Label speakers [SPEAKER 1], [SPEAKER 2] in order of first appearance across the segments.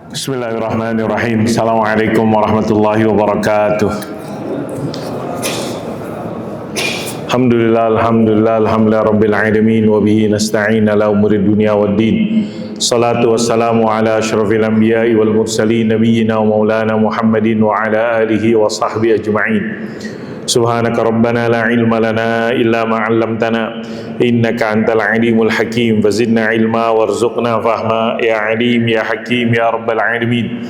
[SPEAKER 1] Bismillahirrahmanirrahim. Assalamualaikum warahmatullahi wabarakatuh. Alhamdulillah rabbil alamin wa bihi nasta'in ala umuri dunya waddin. Salatu wassalamu ala asyrafil anbiya'i wal mursalin nabiyyina wa maulana Muhammadin wa ala alihi wa sahbihi ajma'in. Subhanaka rabbana la ilma lana illa ma 'allamtana innaka antal alimul hakim fazidna ilma warzuqna fahma ya alim ya hakim ya rabbal alamin.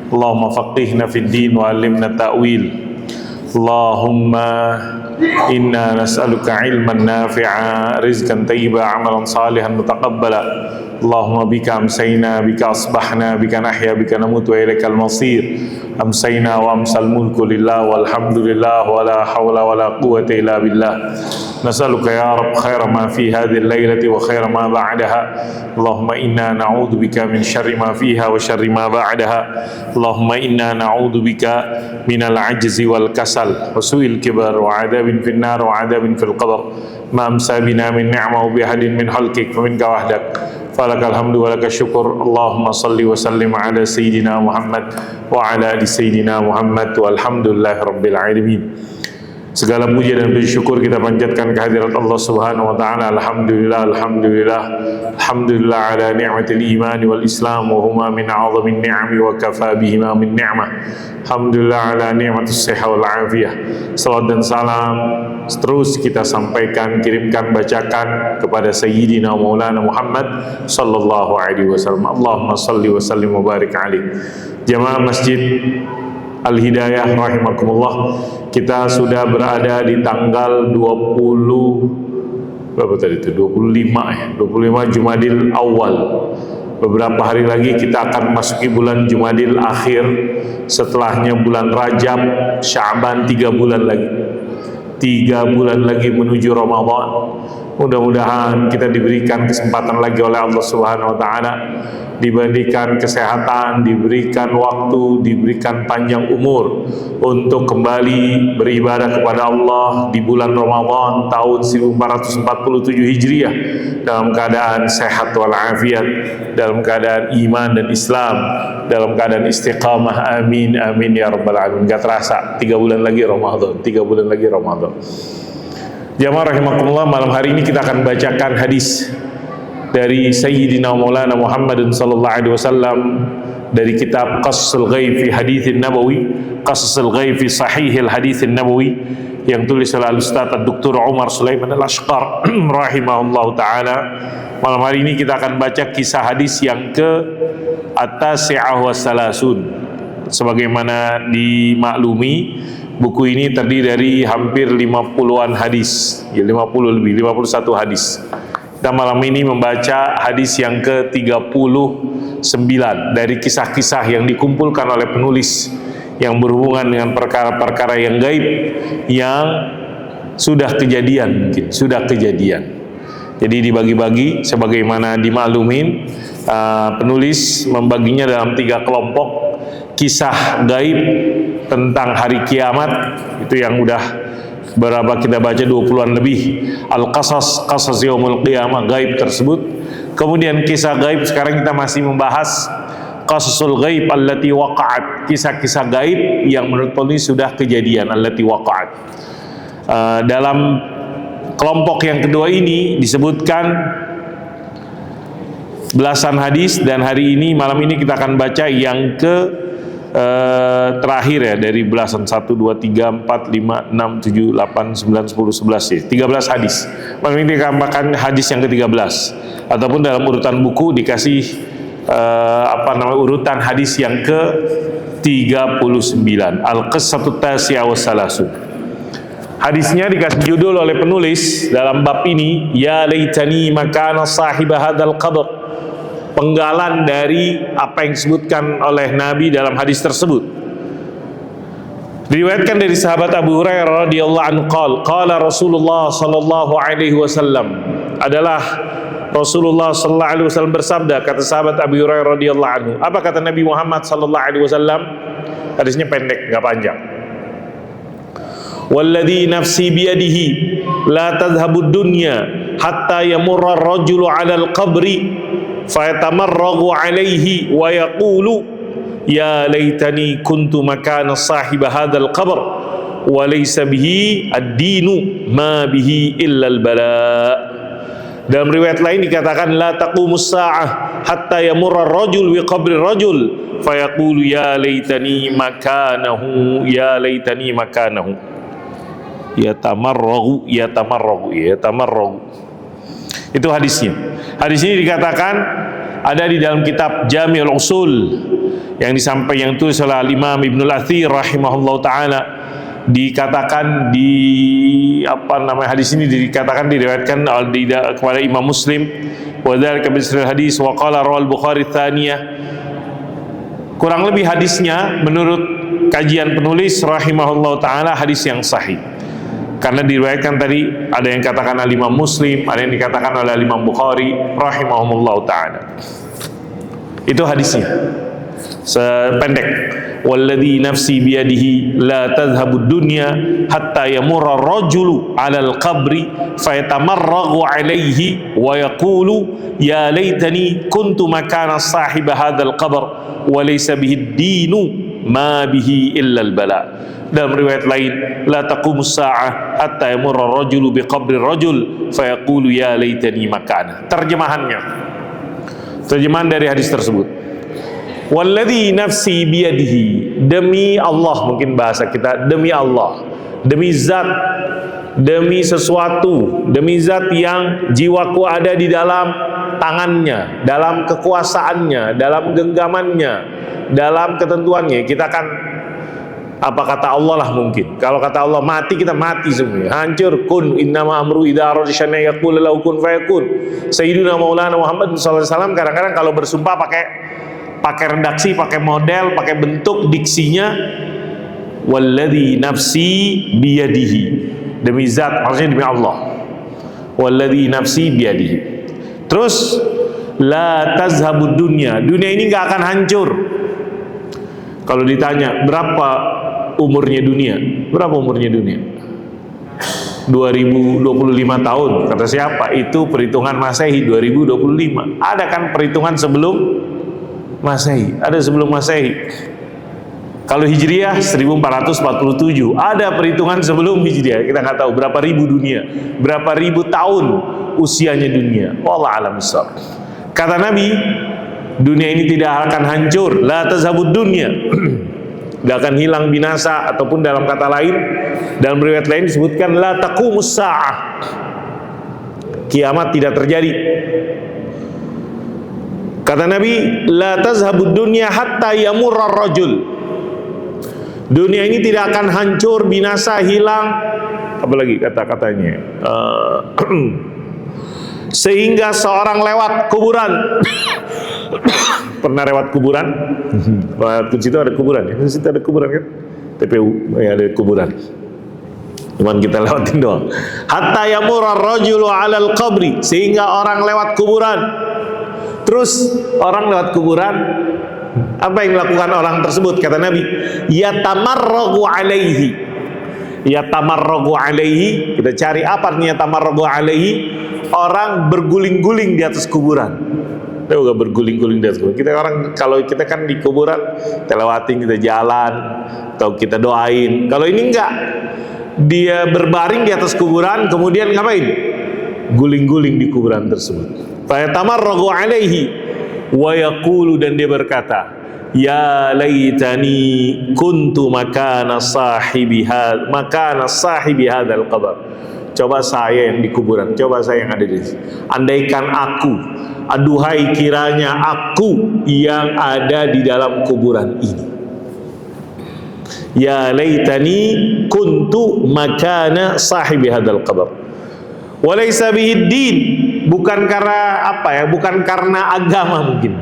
[SPEAKER 1] Allahumma faqihna fid din wa 'allimna ta'wil. Allahumma inna nas'aluka ilman nafi'a rizqan thayyiban 'amalan salihan mutaqabbala. Allahumma bika amsayna bika asbahna bika nahya bika namut wa ilaikal masir. Amsayna wa amsal mulku lillah walhamdulillah wa la hawla wa la quwwata illa billah. Nas'aluka ya Rabb khaira ma fi hadhihi al-lailati wa khaira ma ba'daha. Allahumma inna na'udzu bika min syarri ma fiha wa syarri ma ba'daha. Allahumma inna na'udzu bika minal ajzi wal kasal wa su'il kibar wa 'adzabin fin nar wa 'adzabin fil qabr. Ma amsa bina min ni'ma wa bi ahadin min khalqik fa minka wahdak. Falakal hamdu wa lakal syukur. Allahumma salli wa sallim ala sayyidina Muhammad wa ala ali sayyidina Muhammad walhamdulillahi rabbil alamin. Segala puji dan puji syukur kita panjatkan kehadirat Allah Subhanahu wa taala. Alhamdulillah, alhamdulillah. Alhamdulillah ala ni'matil iman wal Islam wa huma min a'zamin ni'ami wa kafa bihima min ni'mah. Alhamdulillah ala ni'matus sihah wal afiyah. Salawat dan salam terus kita sampaikan, kirimkan, bacakan kepada Sayyidina Maulana Muhammad sallallahu alaihi wasallam. Allahumma salli wa sallim wa barik alaihi. Jamaah Masjid Al-Hidayah rahimakumullah, kita sudah berada di tanggal 25 Jumadil Awal. Beberapa hari lagi kita akan masuki bulan Jumadil Akhir, setelahnya bulan Rajab, Sya'ban, 3 bulan lagi. 3 bulan lagi menuju Ramadan. Mudah-mudahan kita diberikan kesempatan lagi oleh Allah Subhanahu wa taala, diberikan kesehatan, diberikan waktu, diberikan panjang umur untuk kembali beribadah kepada Allah di bulan Ramadan tahun 1447 Hijriah dalam keadaan sehat walafiat, dalam keadaan iman dan Islam, dalam keadaan istiqamah. Amin amin ya rabbal alamin. Gak terasa 3 bulan lagi Ramadan, 3 bulan lagi Ramadan. Jamaah rahimakumullah, malam hari ini kita akan bacakan hadis dari Sayyidina Maulana Muhammadin sallallahu alaihi wasallam dari kitab Qasasul Ghaib fi Haditsin Nabawi, Qasasul Ghaib fi Sahihil Haditsin Nabawi, yang tulis oleh Al-Ustaz Dr. Umar Sulaiman Al-Ashqar rahimahullahu taala. Malam hari ini kita akan baca kisah hadis yang ke at-tasi'ah wa salasun. Sebagaimana dimaklumi, buku ini terdiri dari hampir 50-an hadis, ya 50 lebih, 51 hadis. Kita malam ini membaca hadis yang ke-39 dari kisah-kisah yang dikumpulkan oleh penulis yang berhubungan dengan perkara-perkara yang gaib yang sudah kejadian, mungkin sudah kejadian. Jadi dibagi-bagi sebagaimana dimaklumin, penulis membaginya dalam 3 kelompok. Kisah gaib tentang hari kiamat, itu yang udah berapa kita baca, 20-an lebih. Al-Qasas, Qasas Yaumul Qiyamah, gaib tersebut. Kemudian kisah gaib, sekarang kita masih membahas Qasasul Ghaib allati waqa'at, kisah-kisah gaib yang menurut penulis sudah kejadian, allati waqa'at. Dalam kelompok yang kedua ini disebutkan belasan hadis, dan hari ini, malam ini kita akan baca yang ke terakhir ya, dari belasan, 1, 2, 3, 4, 5, 6, 7, 8, 9, 10, 11 ya, 13 hadis. Malam ini kita akan hadis yang ke-13, ataupun dalam urutan buku dikasih urutan hadis yang ke-39, Al-Qissatut Tasi'ah wa Salasun. Hadisnya dikasih judul oleh penulis dalam bab ini, Ya laitani makana sahiba hadzal qabr. Penggalan dari apa yang disebutkan oleh Nabi dalam hadis tersebut. Diriwayatkan dari sahabat Abu Hurairah radhiyallahu anhu qala Rasulullah sallallahu alaihi wasallam, adalah Rasulullah sallallahu alaihi wasallam bersabda, kata sahabat Abu Hurairah radhiyallahu anhu. Apa kata Nabi Muhammad sallallahu alaihi wasallam? Hadisnya pendek, enggak panjang. Walladzi nafsi biyadihi la tadhhabud dunya hatta yamurra ar-rajulu 'alal qabri fayatamarragu alaihi wa yaqulu ya laitani kuntu makana sahib hadzal qabr wa laysa bihi ad-dinu ma bihi illa al-bala. Dalam riwayat lain dikatakan la taqumus sa'ah hatta yamurra ar-rajul bi qabri ar-rajul fayaqulu ya laitani makanahu ya laitani makanahu yatamarragu. Itu hadisnya. Hadis ini dikatakan ada di dalam kitab Jami'ul Usul yang disampaikan, yang tulis oleh Imam Ibnul Athir rahimahullah taala. Dikatakan di hadis ini dikatakan diriwayatkan kepada Imam Muslim wa dzalika bisril hadis wa qala rawal Bukhari tsaniyah. Kurang lebih hadisnya menurut kajian penulis rahimahullah taala hadis yang sahih, karena diriwayatkan tadi ada yang katakan oleh Imam Muslim, ada yang dikatakan oleh Imam Bukhari rahimahumullah taala. Itu hadisnya sependek, walladzi nafsi biyadihi la tadhhabud dunya hatta yamurra ar-rajulu 'alal qabri fayatamarragu 'alayhi wa yaqulu ya laitani kuntu makana sahib hadzal qabr wa laysa bihi ad-dinu ma bihi illa al-bala. Dalam riwayat lain, la taqumus sa'ah hatta yamurra ar-rajulu bi qabri ar-rajul fayaqulu ya laitani makana. Terjemahan dari hadis tersebut, walladzi nafsi biyadihi, demi Allah, mungkin bahasa kita demi Allah, demi zat, demi sesuatu, demi zat yang jiwaku ada di dalam tangannya, dalam kekuasaannya, dalam genggamannya, dalam ketentuannya. Kita kan apa kata Allah lah mungkin. Kalau kata Allah mati, kita mati semuanya, hancur. Kun innama amru idza arada syai'an yaqulu lahu kun fayakun. Sayyidina Maulana Muhammad sallallahu alaihi wasallam kadang-kadang kalau bersumpah pakai redaksi, pakai model, pakai bentuk diksinya walladzi nafsi biyadihi, demi zat, maksudnya demi Allah. Walladzi nafsi biyadihi. Terus la tazhabud dunya, dunia ini nggak akan hancur. Kalau ditanya berapa umurnya dunia, berapa umurnya dunia? 2025 tahun. Kata siapa? Itu perhitungan Masehi 2025. Ada kan perhitungan sebelum Masehi, ada sebelum Masehi. Kalau Hijriah 1447, ada perhitungan sebelum Hijriah. Kita nggak tahu berapa ribu dunia, berapa ribu tahun usianya dunia. Wallahu a'lam bishawab. Kata Nabi, dunia ini tidak akan hancur, la tazhabud dunya, tidak akan hilang binasa. Ataupun dalam kata lain, dalam riwayat lain disebutkan la taqumus sa'ah, kiamat tidak terjadi. Kata Nabi, la tazhabud dunya hatta yamurra ar-rajul, dunia ini tidak akan hancur, binasa, hilang, apalagi kata-katanya, sehingga seorang lewat kuburan. Pernah lewat kuburan? Di situ ada kuburan ya? Di situ ada kuburan kan? TPU ya, ada kuburan. Cuman kita lewatin doang. Hatta yamurra ar-rajulu 'alal qabri, sehingga orang lewat kuburan. Terus orang lewat kuburan, apa yang dilakukan orang tersebut? Kata Nabi, yatamarragu 'alaihi. Yatamarragu 'alaihi, kita cari apa artinya yatamarragu 'alaihi? Orang berguling-guling di atas kuburan. Kita juga berguling-guling di atas kuburan. Kita orang, kalau kita kan di kuburan, kita lewatin, kita jalan, atau kita doain. Kalau ini enggak, dia berbaring di atas kuburan, kemudian ngapain? Guling-guling di kuburan tersebut. Fayatamarragu 'alaihi wa yaqulu, dan dia berkata, ya laitani kuntu makana sahibi hadzal qabr. Coba saya yang di kuburan, coba saya yang ada di sini. Andaikan aku, aduhai kiranya aku yang ada di dalam kuburan ini. Ya laitani kuntu makana sahibi hadzal qabr. Walaysa bihi din, bukan karena apa ya, bukan karena agama mungkin.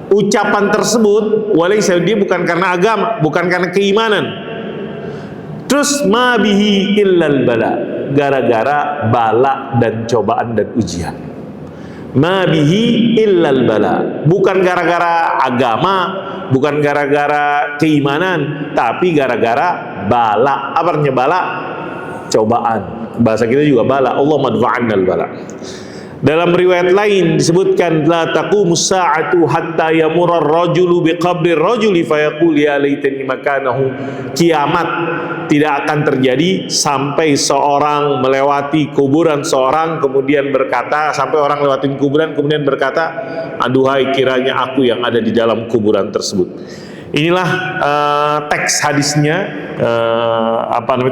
[SPEAKER 1] Ucapan tersebut walaysa, dia bukan karena agama, bukan karena keimanan. Terus ma bihi illal bala, gara-gara bala dan cobaan dan ujian. Ma bihi illal bala, bukan gara-gara agama, bukan gara-gara keimanan, tapi gara-gara bala. Apa artinya bala? Cobaan. Bahasa kita juga bala. Allah madfa'annal bala. Dalam riwayat lain disebutkan la taqumus sa'atu hatta yamurra ar-rajulu biqabri ar-rajuli fayaqul ya laitani makanahu. Kiamat tidak akan terjadi sampai seorang melewati kuburan seorang kemudian berkata, sampai orang lewatin kuburan kemudian berkata, aduhai kiranya aku yang ada di dalam kuburan tersebut. Inilah teks hadisnya,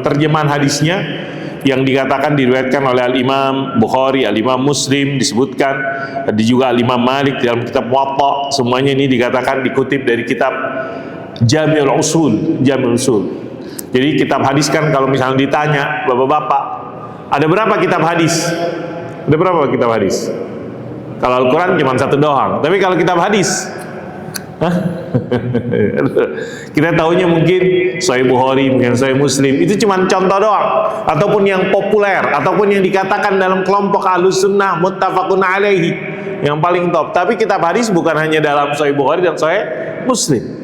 [SPEAKER 1] terjemahan hadisnya yang dikatakan diriwayatkan oleh Al-Imam Bukhari, Al-Imam Muslim disebutkan, juga Al-Imam Malik dalam kitab Muwatta. Semuanya ini dikatakan dikutip dari kitab Jami'ul Usul. Jadi kitab hadis kan kalau misalnya ditanya bapak-bapak, ada berapa kitab hadis? Ada berapa kitab hadis? Kalau Al-Quran cuma satu doang, tapi kalau kitab hadis, kita tahunya mungkin Sahih Bukhari, mungkin Sahih Muslim, itu cuma contoh doang, ataupun yang populer, ataupun yang dikatakan dalam kelompok Ahlus Sunnah muttafaqun alaihi, yang paling top. Tapi kitab hadis bukan hanya dalam Sahih Bukhari dan Sahih Muslim.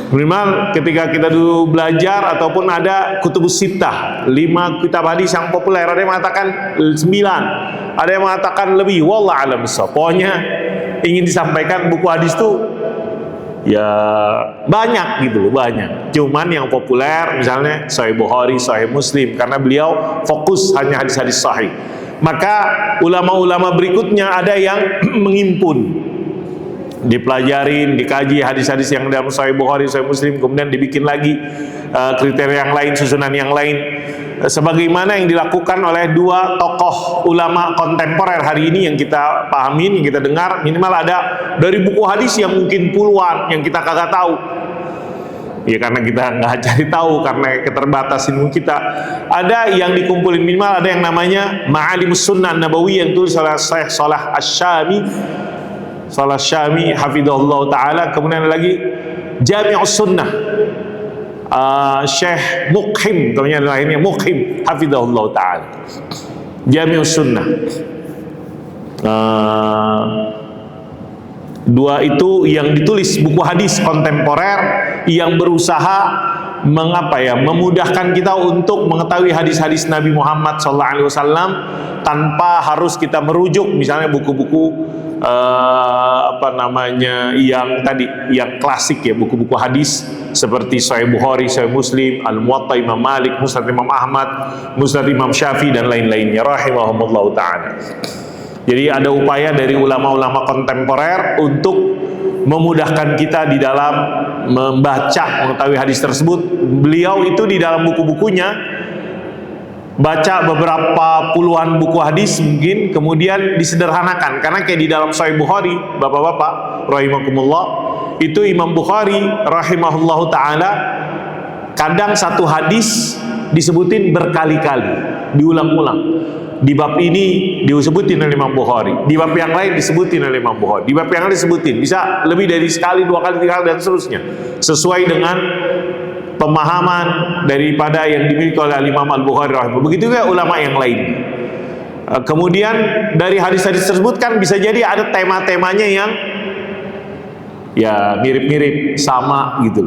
[SPEAKER 1] Minimal ketika kita dulu belajar, ataupun ada kutubus sittah, 5 kitab hadis yang populer, ada yang mengatakan 9, ada yang mengatakan lebih, wallah alam bissawab. Pokoknya ingin disampaikan buku hadis itu ya banyak gitu loh, banyak. Cuman yang populer misalnya Sahih Bukhari, Sahih Muslim, karena beliau fokus hanya hadis-hadis sahih. Maka ulama-ulama berikutnya ada yang menghimpun, dipelajarin, dikaji hadis-hadis yang dalam Sahih Bukhari, Sahih Muslim, kemudian dibikin lagi kriteria yang lain, susunan yang lain, sebagaimana yang dilakukan oleh 2 tokoh ulama kontemporer hari ini yang kita pahamin, yang kita dengar. Minimal ada dari buku hadis yang mungkin puluhan yang kita kagak tahu, ya karena kita nggak cari tahu, karena keterbatasan kita. Ada yang dikumpulin, minimal ada yang namanya Ma'alimus Sunnah Nabawi yang tulis oleh Syekh Shalih Asy-Syami hafizahullah ta'ala. Kemudian ada lagi Jami'us Sunnah Syekh Muqim, kemudian lainnya Muqim hafizahullah ta'ala, Jami'us Sunnah. 2 itu yang ditulis buku hadis kontemporer yang berusaha memudahkan kita untuk mengetahui hadis-hadis Nabi Muhammad SAW tanpa harus kita merujuk misalnya buku-buku yang tadi, yang klasik ya, buku-buku hadis seperti Sahih Bukhari, Sahih Muslim, Al-Muwatta Imam Malik, Musnad Imam Ahmad, Musnad Imam Syafi'i dan lain-lainnya rahimahumullah ta'ala. Jadi ada upaya dari ulama-ulama kontemporer untuk memudahkan kita di dalam membaca, mengetahui hadis tersebut. Beliau itu di dalam buku-bukunya baca beberapa puluhan buku hadis mungkin, kemudian disederhanakan. Karena kayak di dalam Sahih Bukhari, bapak-bapak rahimakumullah, itu Imam Bukhari rahimahullahu ta'ala kadang satu hadis disebutin berkali-kali, diulang-ulang. Di bab ini disebutin oleh Imam Bukhari, di bab yang lain disebutin oleh Imam Bukhari, di bab yang lain disebutin, bisa lebih dari sekali, 2 kali, 3 kali dan seterusnya, sesuai dengan pemahaman daripada yang dimiliki oleh Imam Al-Bukhari rahimahullah. Begitu juga ulama yang lain. Kemudian dari hadis-hadis tersebut kan bisa jadi ada tema-temanya yang ya mirip-mirip sama gitu,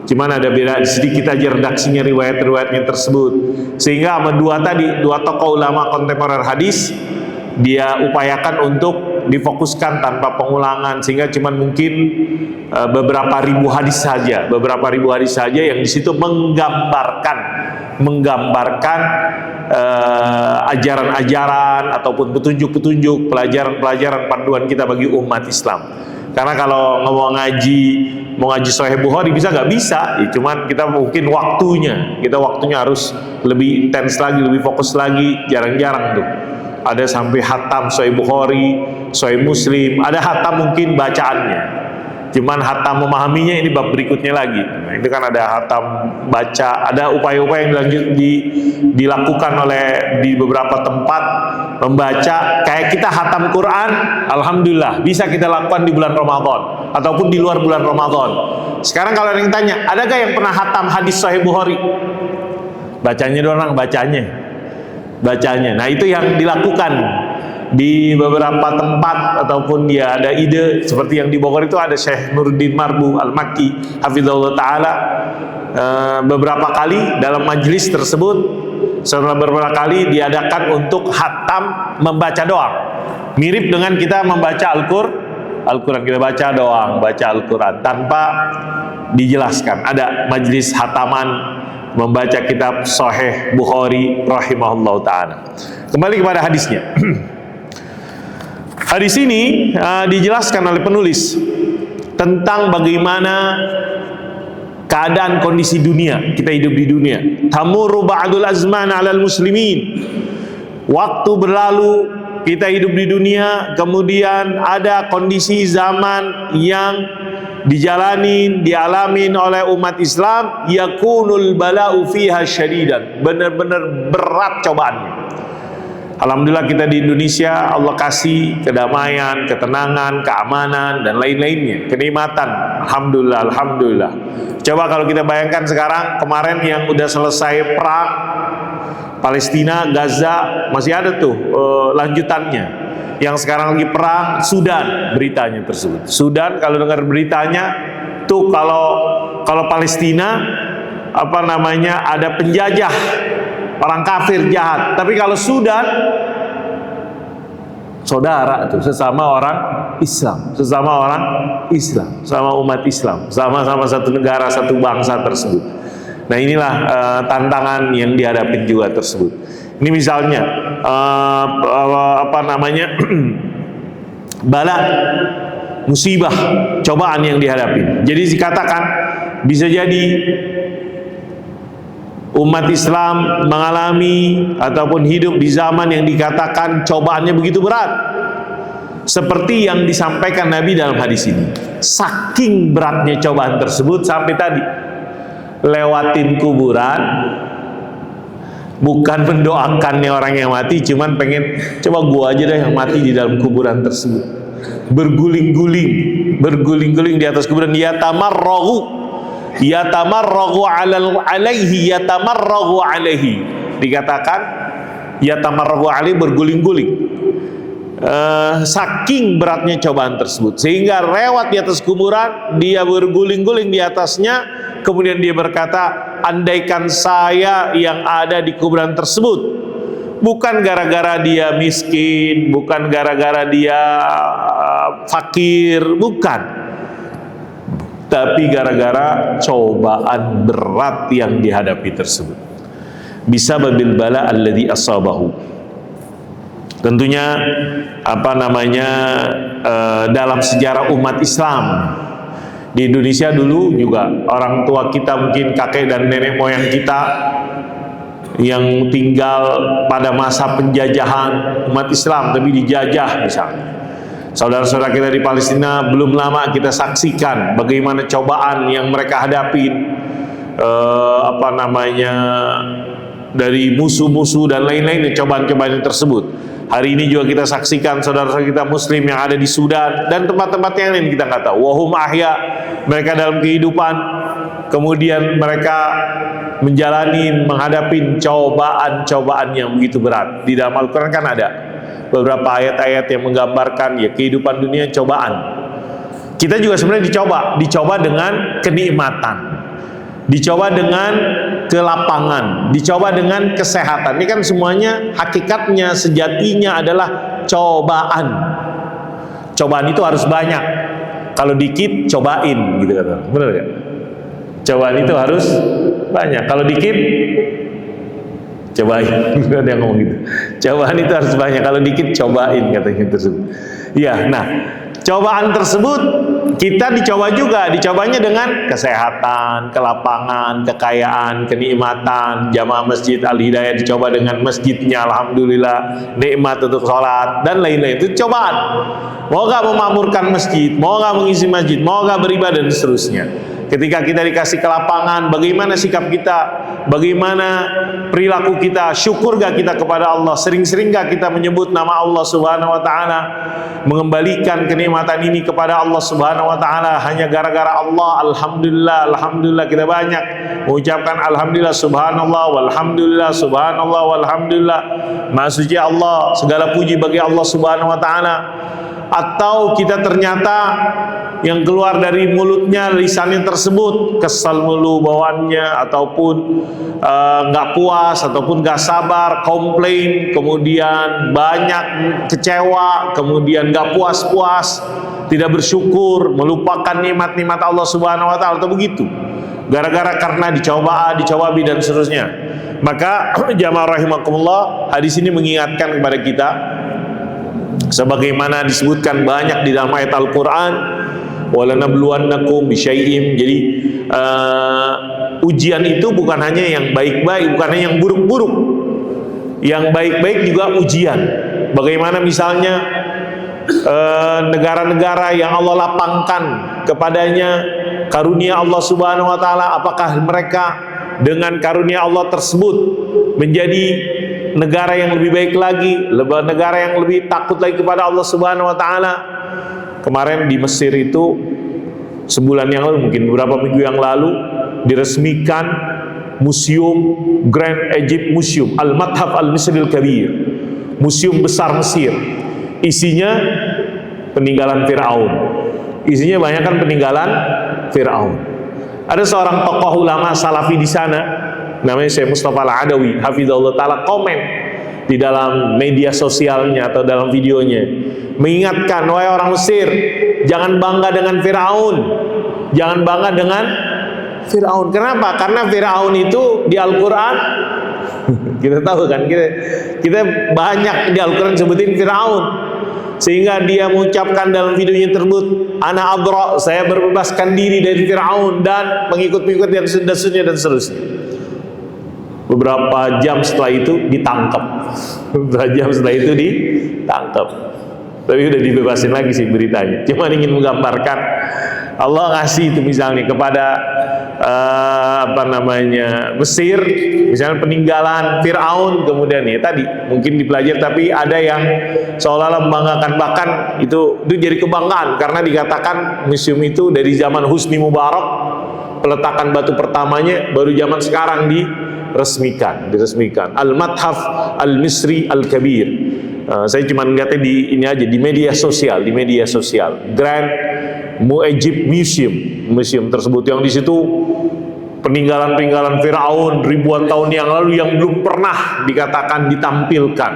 [SPEAKER 1] cuman ada beda sedikit aja redaksinya, riwayat-riwayatnya tersebut. Sehingga sama 2 tokoh ulama kontemporer hadis dia upayakan untuk difokuskan tanpa pengulangan, sehingga cuman mungkin beberapa ribu hadis saja yang di situ menggambarkan ajaran-ajaran ataupun petunjuk-petunjuk, pelajaran-pelajaran panduan kita bagi umat Islam. Karena kalau mau ngaji Sahih Bukhari bisa nggak bisa, ya cuman kita mungkin waktunya harus lebih intens lagi, lebih fokus lagi. Jarang-jarang tuh ada sampai hatam Sahih Bukhari, Sahih Muslim, ada hatam mungkin bacaannya, cuman hatam memahaminya ini bab berikutnya lagi. Nah, itu kan ada hatam baca, ada upaya-upaya yang dilakukan oleh di beberapa tempat membaca. Kayak kita hatam Quran, alhamdulillah bisa kita lakukan di bulan Ramadan ataupun di luar bulan Ramadan. Sekarang kalau ada yang tanya, adakah yang pernah hatam hadis Sahih Bukhari? Bacanya doang, bacanya. Nah itu yang dilakukan di beberapa tempat, ataupun ya ada ide seperti yang di Bogor itu ada Syekh Nuruddin Marbu Al-Makki hafizahullah ta'ala. Beberapa kali dalam majelis tersebut, setelah beberapa kali diadakan untuk hatam membaca doang. Mirip dengan kita membaca Al-Quran, kita baca doang, baca Al-Quran tanpa dijelaskan. Ada majlis hataman membaca kitab Sahih Bukhari rahimahullah ta'ala. Kembali kepada hadisnya. Hadis ini dijelaskan oleh penulis tentang bagaimana keadaan kondisi dunia. Kita hidup di dunia. Tamurru ba'dul azman 'alal muslimin. Waktu berlalu, kita hidup di dunia, kemudian ada kondisi zaman yang dialamin oleh umat Islam, yakunul bala'u fiha syadidan, benar-benar berat cobaannya. Alhamdulillah kita di Indonesia Allah kasih kedamaian, ketenangan, keamanan dan lain-lainnya, kenikmatan. Alhamdulillah, alhamdulillah. Coba kalau kita bayangkan sekarang, kemarin yang udah selesai perang Palestina, Gaza, masih ada tuh lanjutannya. Yang sekarang lagi perang Sudan, beritanya tersebut. Sudan kalau dengar beritanya tuh, kalau Palestina ada penjajah, orang kafir jahat. Tapi kalau Sudan saudara tuh, sesama orang Islam, sama umat Islam, sama-sama satu negara, satu bangsa tersebut. Nah inilah tantangan yang dihadapi juga tersebut. Ini misalnya bala, musibah, cobaan yang dihadapi. Jadi dikatakan bisa jadi umat Islam mengalami ataupun hidup di zaman yang dikatakan cobaannya begitu berat, seperti yang disampaikan Nabi dalam hadis ini. Saking beratnya cobaan tersebut sampai tadi lewatin kuburan, bukan mendoakannya orang yang mati, cuman pengen coba gua aja deh yang mati di dalam kuburan tersebut, berguling-guling di atas kuburan, yatamarragu alaihi, dikatakan yatamarragu alaihi, berguling-guling. Saking beratnya cobaan tersebut sehingga lewat di atas kuburan, dia berguling-guling di atasnya, kemudian dia berkata, andaikan saya yang ada di kuburan tersebut, bukan gara-gara dia miskin, bukan gara-gara dia fakir, bukan, tapi gara-gara cobaan berat yang dihadapi tersebut. Bisa babil bala alladhi asabahu. Tentunya dalam sejarah umat Islam di Indonesia dulu juga, orang tua kita, mungkin kakek dan nenek moyang kita yang tinggal pada masa penjajahan umat Islam tapi dijajah misalnya. Saudara-saudara kita di Palestina, belum lama kita saksikan bagaimana cobaan yang mereka hadapi, dari musuh-musuh dan lain-lain, cobaan-cobaan tersebut. Hari ini juga kita saksikan saudara-saudara kita Muslim yang ada di Sudan dan tempat-tempat yang lain, kita nggak tahu. Wahum ahya, mereka dalam kehidupan, kemudian mereka menghadapi cobaan-cobaan yang begitu berat. Di dalam Al-Quran kan ada beberapa ayat-ayat yang menggambarkan ya kehidupan dunia cobaan. Kita juga sebenarnya dicoba dengan kenikmatan, dicoba dengan kelapangan, dicoba dengan kesehatan. Ini kan semuanya hakikatnya, sejatinya adalah cobaan. Cobaan itu harus banyak. Kalau dikit, cobain, gitu kata. Benar gak? Cobaan itu harus banyak. Kalau dikit, cobain. Ada yang ngomong gitu. Cobaan itu harus banyak. Kalau dikit, cobain, katanya tersebut. Ya, nah, cobaan tersebut kita dicobanya dengan kesehatan, kelapangan, kekayaan, kenikmatan. Jamaah Masjid Al-Hidayah dicoba dengan masjidnya, alhamdulillah, nikmat untuk sholat dan lain-lain. Itu cobaan. Mau gak memakmurkan masjid, mau gak mengisi masjid, mau gak beribadah dan seterusnya. Ketika kita dikasih kelapangan, bagaimana sikap kita, bagaimana perilaku kita, syukur gak kita kepada Allah, sering-sering gak kita menyebut nama Allah Subhanahu wa ta'ala, mengembalikan kenikmatan ini kepada Allah Subhanahu wa ta'ala hanya gara-gara Allah. Alhamdulillah, alhamdulillah, kita banyak mengucapkan alhamdulillah, subhanallah, walhamdulillah, subhanallah, walhamdulillah, maha suci Allah, segala puji bagi Allah Subhanahu wa ta'ala. Atau kita ternyata yang keluar dari mulutnya, lisannya tersebut kesal mulu bawaannya, ataupun nggak puas ataupun nggak sabar, komplain, kemudian banyak kecewa, kemudian nggak puas-puas, tidak bersyukur, melupakan nikmat-nikmat Allah Subhanahu Wa Taala, atau begitu, gara-gara karena dicoba A, dicoba B dan seterusnya. Maka jamaah rahimakumullah, hadis ini mengingatkan kepada kita, sebagaimana disebutkan banyak di dalam ayat Al-Quran, walanabluwannakum bisyai'im. Jadi ujian itu bukan hanya yang baik-baik, bukan hanya yang buruk-buruk, yang baik-baik juga ujian. Bagaimana misalnya negara-negara yang Allah lapangkan kepadanya karunia Allah Subhanahu Wa Taala, apakah mereka dengan karunia Allah tersebut menjadi negara yang lebih baik lagi, negara yang lebih takut lagi kepada Allah Subhanahu Wa Taala? Kemarin di Mesir itu, sebulan yang lalu, mungkin beberapa minggu yang lalu, diresmikan museum Grand Egypt Museum, Al-Madhaf Al-Misri Al-Kabir, museum besar Mesir. Isinya peninggalan Fir'aun, isinya banyak kan peninggalan Fir'aun. Ada seorang tokoh ulama Salafi di sana, namanya Syekh Mustafa Al-Adawi, hafizahullah ta'ala, komen di dalam media sosialnya atau dalam videonya, mengingatkan, wahai orang Mesir, jangan bangga dengan Fir'aun, jangan bangga dengan Fir'aun. Kenapa? Karena Fir'aun itu di Al-Quran kita tahu kan, kita banyak di Al-Quran sebutin Fir'aun, sehingga dia mengucapkan dalam videonya tersebut, ana abra, saya berbebaskan diri dari Fir'aun dan pengikut-pengikut yang seterusnya. Beberapa jam setelah itu ditangkap. Tapi udah dibebasin lagi sih beritanya. Cuma ingin menggambarkan Allah ngasih itu misalnya kepada Mesir, misalnya peninggalan Fir'aun, kemudian ya tadi mungkin dipelajari, tapi ada yang seolah-olah membanggakan, bahkan itu jadi kebanggaan karena dikatakan museum itu dari zaman Husni Mubarak, peletakan batu pertamanya baru zaman sekarang diresmikan. Al-Madhaf Al-Misri Al-Kabir. Saya cuma lihatnya di ini aja, di media sosial, Grand Egypt Museum tersebut, yang di situ peninggalan-peninggalan Fir'aun ribuan tahun yang lalu yang belum pernah dikatakan ditampilkan.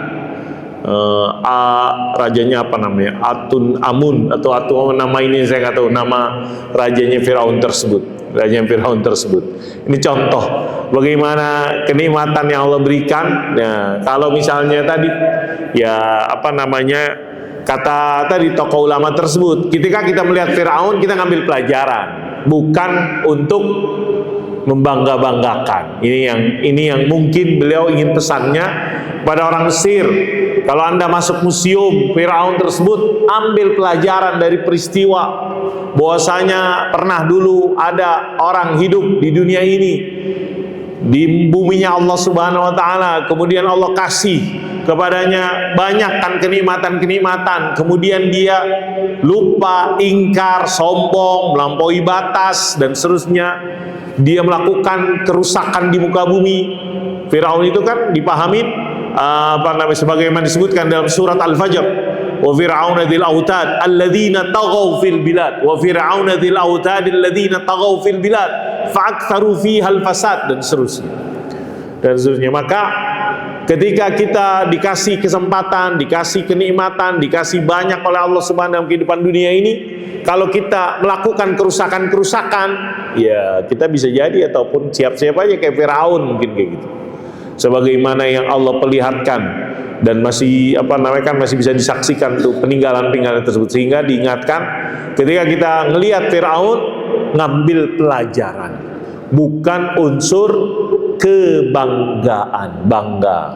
[SPEAKER 1] Rajanya apa namanya? Amun atau nama ini saya nggak tahu, nama rajanya Fir'aun tersebut. Ini contoh bagaimana kenikmatan yang Allah berikan. Nah, kalau misalnya tadi kata tadi tokoh ulama tersebut, ketika kita melihat Fir'aun, kita ngambil pelajaran, bukan untuk membangga-banggakan. Ini yang mungkin beliau ingin pesannya pada orang Mesir. Kalau Anda masuk museum Fir'aun tersebut, ambil pelajaran dari peristiwa bahwasanya pernah dulu ada orang hidup di dunia ini, di buminya Allah Subhanahu Wa Taala, kemudian Allah kasih kepadanya banyakkan kenikmatan, kemudian dia lupa, ingkar, sombong, melampaui batas dan seterusnya. Dia melakukan kerusakan di muka bumi. Fir'aun itu kan dipahami sebagaimana disebutkan dalam surat Al-Fajr, wa fir'auna dzil autad alladzina taghaw fil bilad, wa fir'auna dzil autad alladzina taghaw fil bilad fa'aktsaru fiha al-fasad, dan seterusnya. Maka ketika kita dikasih kesempatan, dikasih kenikmatan, dikasih banyak oleh Allah Subhanahu dalam kehidupan dunia ini, kalau kita melakukan kerusakan, ya kita bisa jadi ataupun siap-siap aja kayak Fir'aun, mungkin kayak gitu. Sebagaimana yang Allah perlihatkan dan masih masih bisa disaksikan tuh peninggalan-peninggalan tersebut, sehingga diingatkan ketika kita ngelihat Fir'aun, ngambil pelajaran, bukan unsur kebanggaan,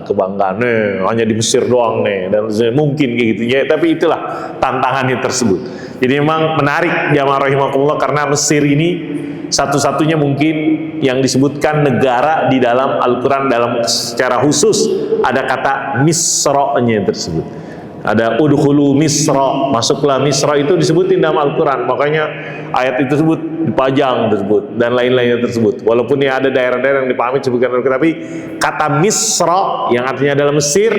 [SPEAKER 1] kebanggaan hanya di Mesir doang dan mungkin kayak gitu ya, tapi itulah tantangannya tersebut. Jadi memang menarik jamaah rahimakumullah, karena Mesir ini satu-satunya mungkin yang disebutkan negara di dalam Al-Quran dalam secara khusus ada kata Misra-nya tersebut. Ada udkhulu Misra, masuklah Misra, itu disebutin dalam Al-Quran. Makanya ayat itu tersebut dipajang tersebut dan lain-lainnya tersebut. Walaupun ya ada daerah-daerah yang dipahami disebutkan Al-Quran, tapi kata Misra yang artinya adalah Mesir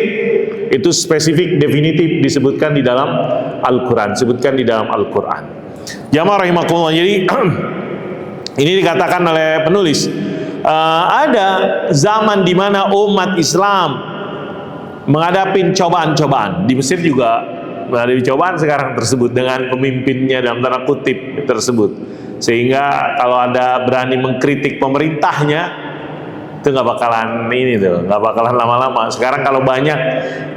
[SPEAKER 1] itu spesifik, definitif disebutkan di dalam Al-Quran, Jamaah rahimakumullah, jadi ini dikatakan oleh penulis Ada zaman di mana umat Islam menghadapi cobaan-cobaan. Di Mesir juga menghadapi cobaan sekarang tersebut dengan pemimpinnya dalam tanda kutip tersebut. Sehingga kalau ada berani mengkritik pemerintahnya, itu nggak bakalan nggak bakalan lama-lama. Sekarang kalau banyak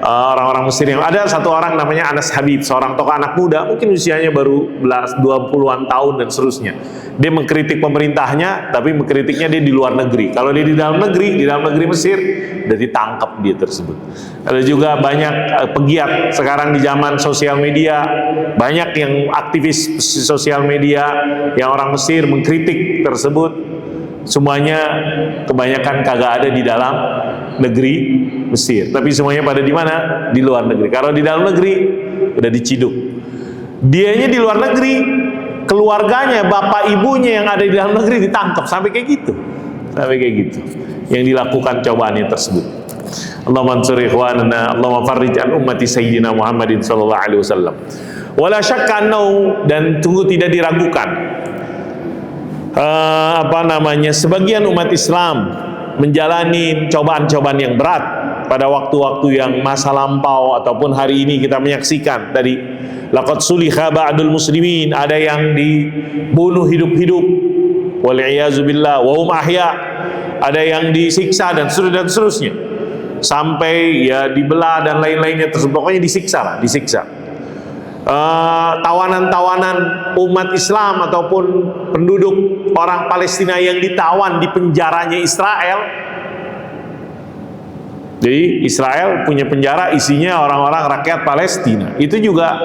[SPEAKER 1] orang-orang Mesir yang ada satu orang namanya Anas Habib, seorang tokoh anak muda, mungkin usianya baru 20-an tahun dan seterusnya. Dia mengkritik pemerintahnya, tapi mengkritiknya dia di luar negeri. Kalau dia di dalam negeri Mesir, udah ditangkap dia tersebut. Ada juga banyak pegiat sekarang di zaman sosial media, banyak yang aktivis sosial media yang orang Mesir mengkritik tersebut. Semuanya kebanyakan kagak ada di dalam negeri Mesir, tapi semuanya pada di mana? Di luar negeri. Kalau di dalam negeri udah diciduk. Dianya di luar negeri, keluarganya, bapak ibunya yang ada di dalam negeri ditangkap, sampai kayak gitu. Sampai kayak gitu. Yang dilakukan cobaannya tersebut. Allahumma ansur ikhwanana, Allahumma farrij an ummati sayyidina Muhammadin sallallahu alaihi wasallam. Wala syakka annahu, dan tunggu tidak diragukan, sebagian umat Islam menjalani cobaan-cobaan yang berat pada waktu-waktu yang masa lampau ataupun hari ini kita menyaksikan tadi. Laqad suliha ba'dul muslimin, ada yang dibunuh hidup-hidup wal-'iyazu billah wa hum ahya, ada yang disiksa dan seterusnya sampai ya dibelah dan lain-lainnya tersebut. Pokoknya disiksa. Tawanan-tawanan umat Islam ataupun penduduk orang Palestina yang ditawan di penjaranya Israel. Jadi Israel punya penjara isinya orang-orang rakyat Palestina. Itu juga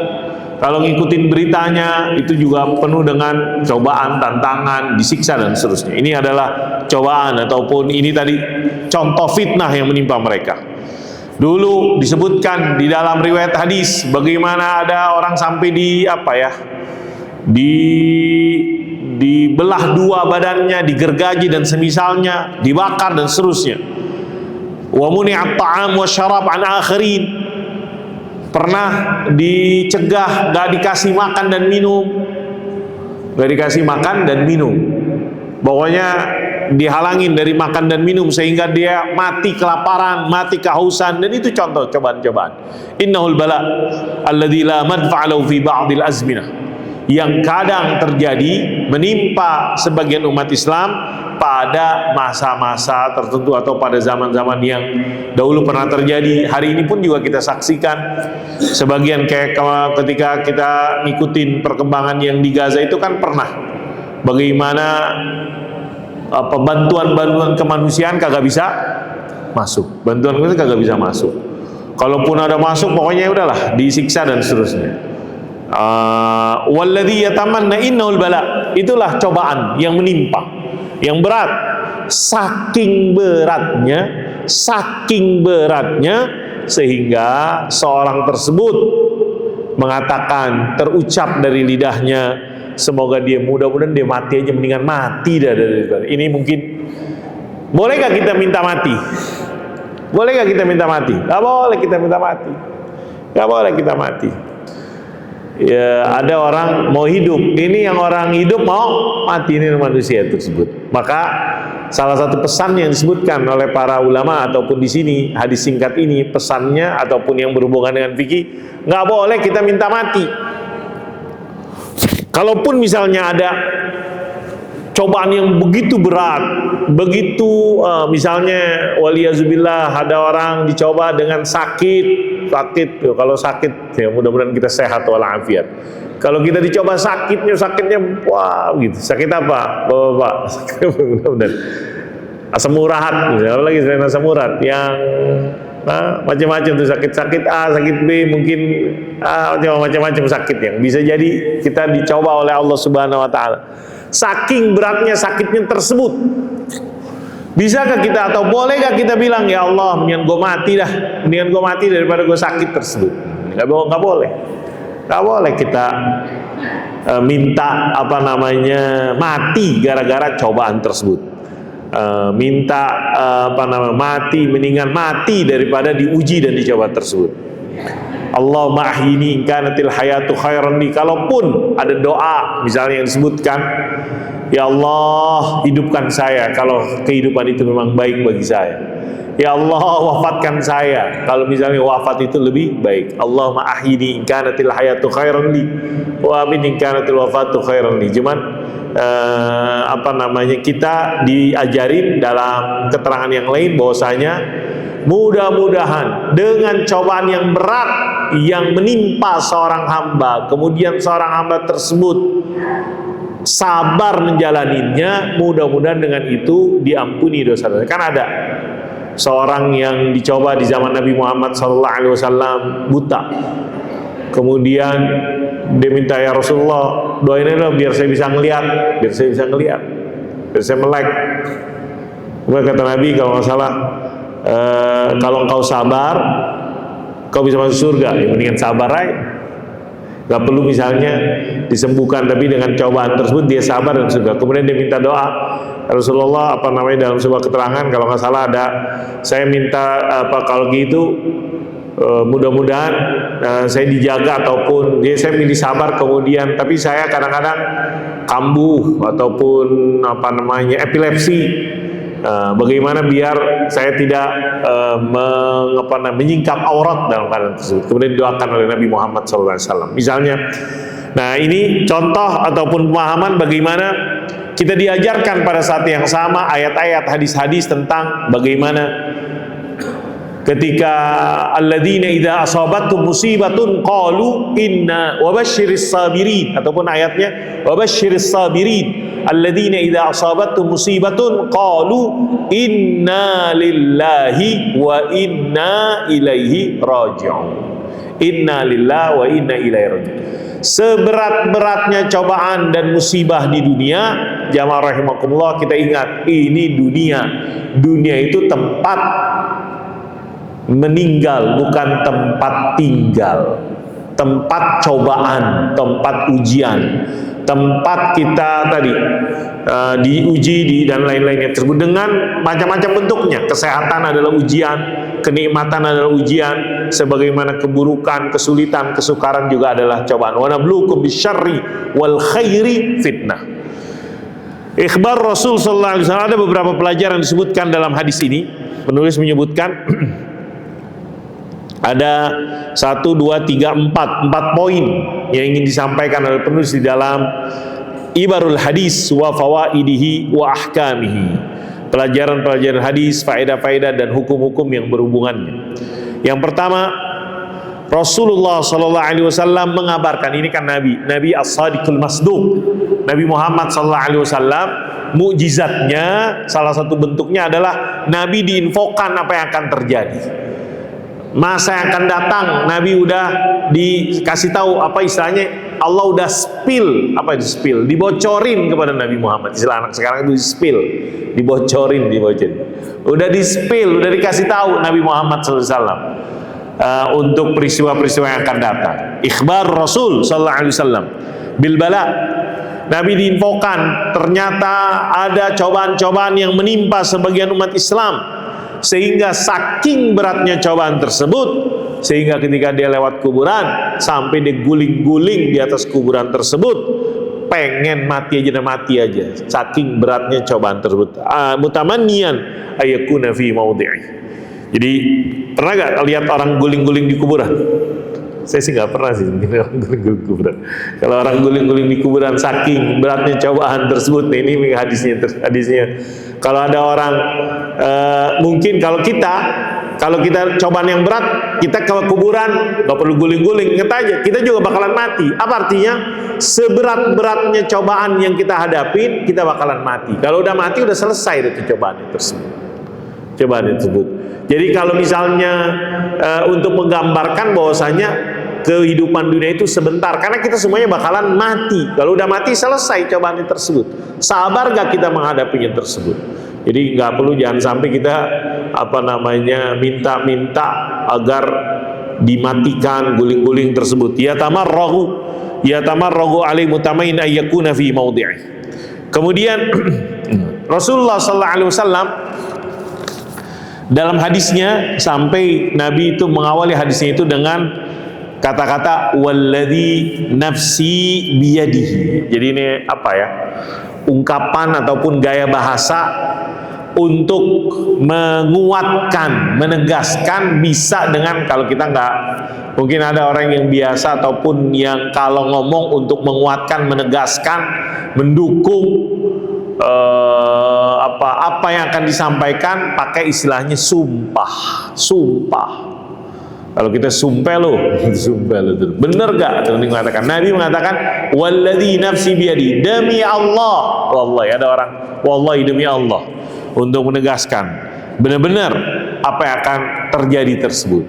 [SPEAKER 1] kalau ngikutin beritanya itu juga penuh dengan cobaan, tantangan, disiksa dan seterusnya. Ini adalah cobaan ataupun ini tadi contoh fitnah yang menimpa mereka. Dulu disebutkan di dalam riwayat hadis bagaimana ada orang sampai dibelah dua badannya, digergaji dan semisalnya, dibakar dan seterusnya. Wa muni'at ta'am wa syarab an akhirin. Pernah dicegah, gak dikasih makan dan minum. Pokoknya dihalangin dari makan dan minum sehingga dia mati kelaparan, mati kehausan, dan itu contoh cobaan-cobaan. Innahul bala alladzi la madfa'alu fi ba'dil azminah, yang kadang terjadi menimpa sebagian umat Islam pada masa-masa tertentu atau pada zaman-zaman yang dahulu pernah terjadi. Hari ini pun juga kita saksikan sebagian, kayak ketika kita ngikutin perkembangan yang di Gaza itu kan pernah bagaimana bantuan kemanusiaan kagak bisa masuk. Kalaupun ada masuk, pokoknya udahlah disiksa dan seterusnya. Walladzi yatamanna innahul bala, itulah cobaan yang menimpa, yang berat. Saking beratnya sehingga seorang tersebut mengatakan, terucap dari lidahnya, semoga dia mudah-mudahan dia mati aja, mendingan mati dah daripada ini. Mungkin boleh gak kita minta mati? Gak boleh kita mati. Ya, ada orang mau hidup, ini yang orang hidup mau mati, ini manusia tersebut. Maka salah satu pesan yang disebutkan oleh para ulama ataupun di sini hadis singkat ini, pesannya ataupun yang berhubungan dengan fikih, nggak boleh kita minta mati. Kalaupun misalnya ada cobaan yang begitu berat, misalnya waliyazubillah ada orang dicoba dengan sakit. Kalau sakit ya mudah-mudahan kita sehat walafiat. Kalau kita dicoba sakitnya wah gitu. Sakit apa, Bapak? Mudah-mudahan asam urat, apalagi selain asam urat yang macam-macam tuh, sakit A, sakit B, mungkin macam-macam sakit yang bisa jadi kita dicoba oleh Allah Subhanahu wa taala. Saking beratnya sakitnya tersebut, bisakah kita atau bolehkah kita bilang, ya Allah, mendingan gue mati daripada gue sakit tersebut? Nggak boleh kita minta mati gara-gara cobaan tersebut. Mati, mendingan mati daripada diuji dan dicoba tersebut. Allahumma ahyini in kanatil hayatu khairan li. Kalaupun ada doa misalnya yang disebutkan Ya Allah, hidupkan saya kalau kehidupan itu memang baik bagi saya. Ya Allah, wafatkan saya kalau misalnya wafat itu lebih baik. Allahumma ahyini in kanatil hayatu khairan li wa amin in kanatil wafatu khairan li. Cuman kita diajarin dalam keterangan yang lain bahwasanya mudah-mudahan dengan cobaan yang berat yang menimpa seorang hamba, kemudian seorang hamba tersebut sabar menjalaninya, mudah-mudahan dengan itu diampuni dosa-dosa. Kan ada seorang yang dicoba di zaman Nabi Muhammad SAW buta, kemudian dia minta, ya Rasulullah doain aja biar saya bisa ngelihat, biar saya melek. Kemudian kata Nabi, kalau nggak salah, kalau engkau sabar kau bisa masuk surga. Ya mendingan sabar aja, nggak perlu misalnya disembuhkan, tapi dengan cobaan tersebut dia sabar dan surga. Kemudian dia minta doa, Rasulullah dalam sebuah keterangan kalau nggak salah ada, saya minta kalau gitu mudah-mudahan saya dijaga, ataupun saya milih sabar, kemudian tapi saya kadang-kadang kambuh ataupun epilepsi. Bagaimana biar saya tidak menyingkap aurat dalam keadaan tersebut. Kemudian didoakan oleh Nabi Muhammad SAW misalnya. Nah, ini contoh ataupun pemahaman bagaimana kita diajarkan pada saat yang sama ayat-ayat hadis-hadis tentang bagaimana ketika alladzina idza asabatkum musibatun qalu inna wabasyiris sabirin, ataupun ayatnya wabasyiris sabirin alladzina idza asabatkum musibatun qalu inna lillahi wa inna ilaihi raji'un. Inna lillahi wa inna ilaihi raji'un. Seberat-beratnya cobaan dan musibah di dunia, jamaah rahimakumullah, kita ingat ini dunia. Dunia itu tempat meninggal, bukan tempat tinggal. Tempat cobaan, tempat ujian, tempat kita tadi diuji dan lain-lainnya tersebut dengan macam-macam bentuknya. Kesehatan adalah ujian, kenikmatan adalah ujian, sebagaimana keburukan, kesulitan, kesukaran juga adalah cobaan. Wa nabluukum bisyarri wal khairi fitnah. Ikhbar Rasul sallallahu alaihi wasallam, ada beberapa pelajaran disebutkan dalam hadis ini. Penulis menyebutkan ada 1, 2, 3, 4 poin yang ingin disampaikan oleh penulis di dalam Ibarul Hadis wa Fawaidihi wa Ahkamihi. Pelajaran-pelajaran hadis, faedah-faedah dan hukum-hukum yang berhubungannya. Yang pertama, Rasulullah SAW mengabarkan, ini kan Nabi As-Sadiqul Masduq, Nabi Muhammad SAW, mukjizatnya salah satu bentuknya adalah Nabi diinfokan apa yang akan terjadi. Masa yang akan datang, Nabi udah dikasih tahu, apa istilahnya, Allah udah spill, dibocorin kepada Nabi Muhammad. Istilah anak sekarang itu spill, dibocorin. Udah di-spill, udah dikasih tahu Nabi Muhammad SAW untuk peristiwa-peristiwa yang akan datang. Ikhbar Rasul SAW bil bala. Nabi diinfokan ternyata ada cobaan-cobaan yang menimpa sebagian umat Islam, sehingga saking beratnya cobaan tersebut, sehingga ketika dia lewat kuburan sampai dia guling-guling di atas kuburan tersebut, pengen mati aja, saking beratnya cobaan tersebut. Mutamanniyan ayakuna fi maudhi'i. Jadi pernah gak lihat orang guling-guling di kuburan? Saya sih nggak pernah sih orang guling-guling di kuburan. Kalau orang guling-guling di kuburan saking beratnya cobaan tersebut, ini hadisnya. Kalau ada orang mungkin kalau kita cobaan yang berat, kita ke kuburan nggak perlu guling-guling, ingat aja kita juga bakalan mati. Apa artinya? Seberat-beratnya cobaan yang kita hadapin, kita bakalan mati. Kalau udah mati udah selesai itu cobaan tersebut. Jadi kalau misalnya untuk menggambarkan bahwasanya kehidupan dunia itu sebentar, karena kita semuanya bakalan mati. Kalau udah mati selesai cobaan tersebut. Sabar gak kita menghadapinya tersebut? Jadi nggak perlu, jangan sampai kita minta-minta agar dimatikan guling-guling tersebut. Ya tamarrahu alaihi mutamain ayyakuna fi maudhi'i. Kemudian Rasulullah sallallahu alaihi wasallam dalam hadisnya, sampai Nabi itu mengawali hadisnya itu dengan kata-kata walladzi nafsi biyadihi. Jadi ini apa ya? ungkapan ataupun gaya bahasa untuk menguatkan, menegaskan, bisa dengan, kalau kita nggak, mungkin ada orang yang biasa ataupun yang kalau ngomong untuk menguatkan, menegaskan, mendukung apa yang akan disampaikan pakai istilahnya sumpah. Kalau kita sumpah lo, bener gak? Nabi mengatakan, walladzi nafsi biyadi, demi Allah, wallahi, ada orang, wallahi demi Allah, untuk menegaskan benar-benar apa yang akan terjadi tersebut.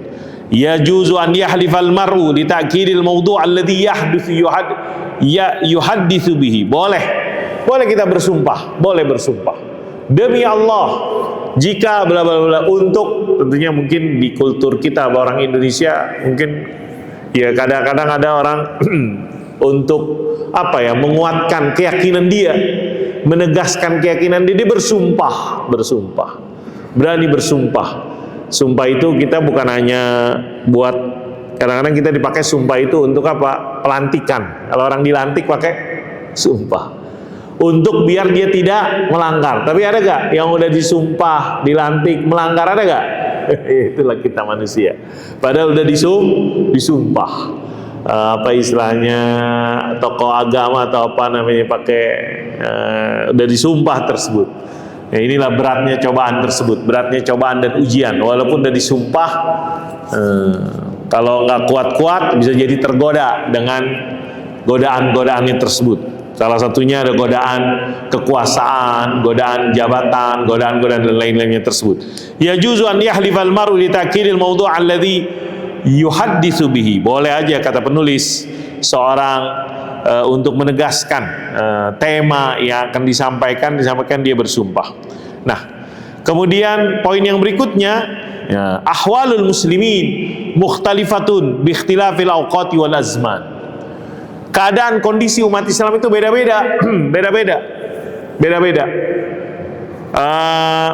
[SPEAKER 1] Ya juzu an yahlifal mar'u li ta'kidil mawdu' alladhi yuhaddithu bihi. Boleh kita bersumpah, boleh bersumpah demi Allah jika bla bla bla, untuk, tentunya mungkin di kultur kita orang Indonesia mungkin ya kadang-kadang ada orang untuk menguatkan keyakinan dia, menegaskan keyakinan dia bersumpah, berani bersumpah. Sumpah itu kita bukan hanya buat, kadang-kadang kita dipakai sumpah itu untuk apa? Pelantikan. Kalau orang dilantik pakai sumpah untuk biar dia tidak melanggar. Tapi ada gak yang udah disumpah, dilantik, melanggar, ada gak? Itulah kita manusia. Padahal udah disumpah. Apa istilahnya, tokoh agama atau apa namanya, pakai udah disumpah tersebut. Ya, inilah beratnya cobaan tersebut, beratnya cobaan dan ujian. Walaupun udah disumpah, kalau nggak kuat-kuat bisa jadi tergoda dengan godaan-godaannya tersebut. Salah satunya ada godaan kekuasaan, godaan jabatan, godaan-godaan dan lain-lainnya tersebut. Ya juzu an yahlifal mar'u li ta'kidil mawdu' alladhi yuhadditsu bihi. Boleh aja, kata penulis, seorang untuk menegaskan tema yang akan disampaikan dia bersumpah. Nah, kemudian poin yang berikutnya, ya, ahwalul muslimin mukhtalifatun bi ikhtilafil awqati wal azman. Keadaan kondisi umat Islam itu beda-beda, beda-beda.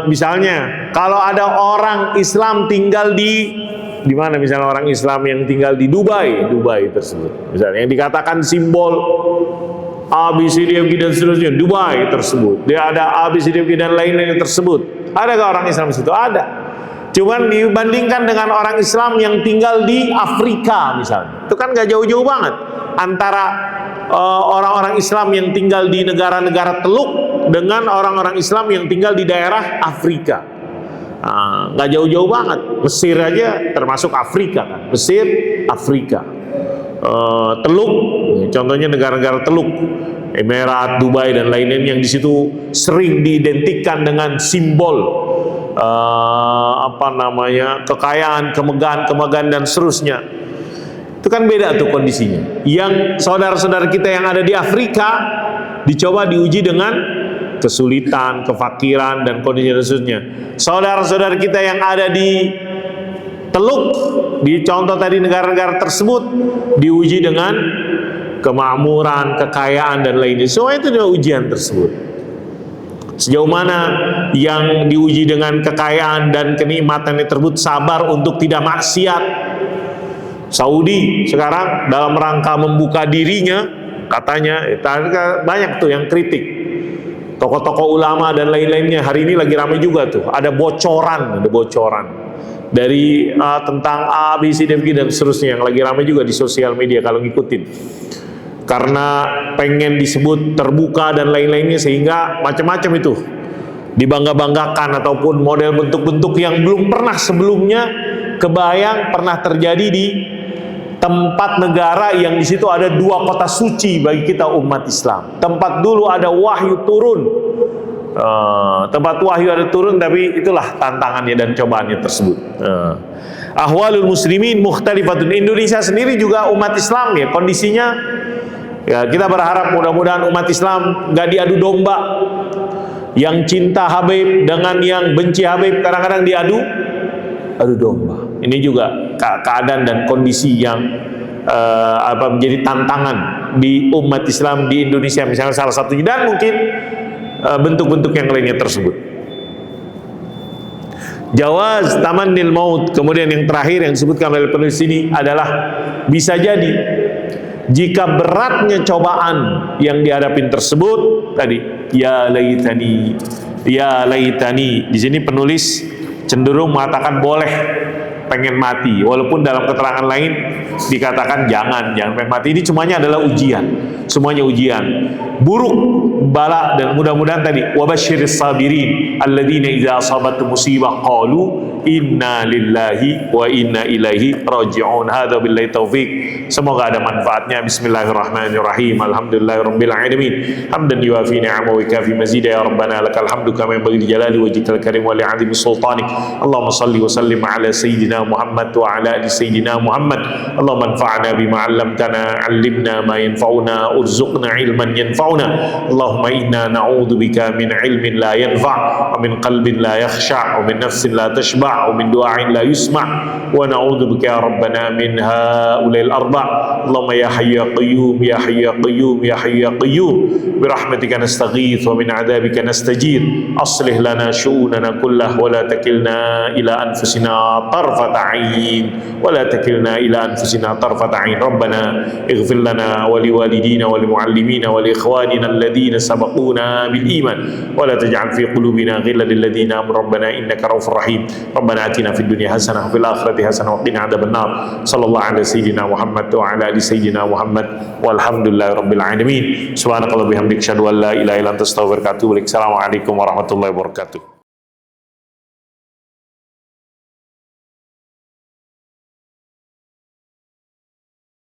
[SPEAKER 1] Misalnya, kalau ada orang Islam tinggal di mana? Misalnya orang Islam yang tinggal di Dubai tersebut, misalnya yang dikatakan simbol ABCDFG dan seterusnya, Dubai tersebut, dia ada ABCDFG dan lain-lain tersebut. Adakah orang Islam di situ? Ada. Cuman dibandingkan dengan orang Islam yang tinggal di Afrika misalnya, itu kan gak jauh-jauh banget antara orang-orang Islam yang tinggal di negara-negara teluk dengan orang-orang Islam yang tinggal di daerah Afrika. Nggak jauh-jauh banget. Mesir aja termasuk Afrika kan. Mesir, Afrika. Teluk, contohnya negara-negara teluk, Emirat, Dubai dan lain-lain yang di situ sering diidentikan dengan simbol kekayaan, kemegahan dan seterusnya. Itu kan beda tuh kondisinya. Yang saudara-saudara kita yang ada di Afrika dicoba diuji dengan kesulitan, kefakiran dan kondisi dan seterusnya. Saudara-saudara kita yang ada di teluk, di contoh tadi negara-negara tersebut, diuji dengan kemakmuran, kekayaan dan lainnya. Semua itu adalah ujian tersebut. Sejauh mana yang diuji dengan kekayaan dan kenikmatan tersebut sabar untuk tidak maksiat. Saudi sekarang dalam rangka membuka dirinya, katanya banyak tuh yang kritik, tokoh-tokoh ulama dan lain-lainnya. Hari ini lagi ramai juga tuh, ada bocoran dari tentang ABCDFG dan seterusnya, yang lagi ramai juga di sosial media kalau ngikutin, karena pengen disebut terbuka dan lain-lainnya, sehingga macam-macam itu dibangga-banggakan, ataupun model bentuk-bentuk yang belum pernah sebelumnya kebayang pernah terjadi di tempat negara yang di situ ada dua kota suci bagi kita umat Islam. Tempat dulu ada wahyu turun, tempat wahyu ada turun, tapi itulah tantangannya dan cobaannya tersebut. Ahwalul muslimin mukhtalifatun. Indonesia sendiri juga umat Islam ya, kondisinya ya, kita berharap mudah-mudahan umat Islam gak diadu domba. Yang cinta Habib dengan yang benci Habib kadang-kadang diadu domba. Ini juga keadaan dan kondisi yang menjadi tantangan di umat Islam di Indonesia misalnya, salah satunya, dan mungkin bentuk-bentuk yang lainnya tersebut. Jawaz tamannil maut. Kemudian yang terakhir yang disebutkan oleh penulis ini adalah bisa jadi Jika beratnya cobaan yang dihadapin tersebut tadi, ya laitani, ya laitani. Di sini penulis cenderung mengatakan boleh pengen mati, walaupun dalam keterangan lain dikatakan jangan pengen mati. Ini semuanya adalah ujian, semuanya ujian. Buruk bala, dan mudah-mudahan tadi wabasyiris sabirin alladzina idza asabatu musibah qalu inna lillahi wa inna ilaihi raji'un. Hadza billahi taufik. Semoga ada manfaatnya. Bismillahirrahmanirrahim. Alhamdulillahirabbil alamin. Hamdan yuafi ni'amahu wa kafi mazida ya rabbana lakal hamdu kama yanbaghi li jalali wajhikal karim wa li'azimi sultanik. Allahumma salli wa sallim ala sayyidina Muhammad wa ala ali sayyidina Muhammad. Allahumma anfa'na bima 'allamtana, 'allimna ma yanfa'una, urzuqna ilman yanfa'una. Allahumma inna na'udzubika min ilmin la yanfa' wa min qalbin la yakhsha' wa min nafsin la tashba' ومن دعاء لا يسمع ونعوذ بك يا ربنا من هؤلاء الأربع. اللهم يا حي يا قيوم يا حي يا قيوم يا حي يا قيوم برحمتك نستغيث ومن عذابك نستجير. أصلح لنا شؤوننا كلها ولا تكلنا إلى أنفسنا طرفة عين ولا تكلنا إلى أنفسنا طرفة عين. ربنا اغفر لنا ولوالدينا ولمعلمينا ولإخواننا الذين سبقونا بالإيمان ولا تجعل في قلوبنا غلا للذين آمنوا ربنا إنك رؤوف رحيم. ربنا آتنا في الدنيا حسنة وفي الآخرة حسنة وقنا عذاب النار. صلى الله على سيدنا محمد وعلى آل سيدنا محمد والحمد لله رب العالمين. سبحانك اللهم وبحمدك أشهد أن لا إله إلا أنت أستغفرك وأتوب إليك. السلام عليكم ورحمة الله وبركاته.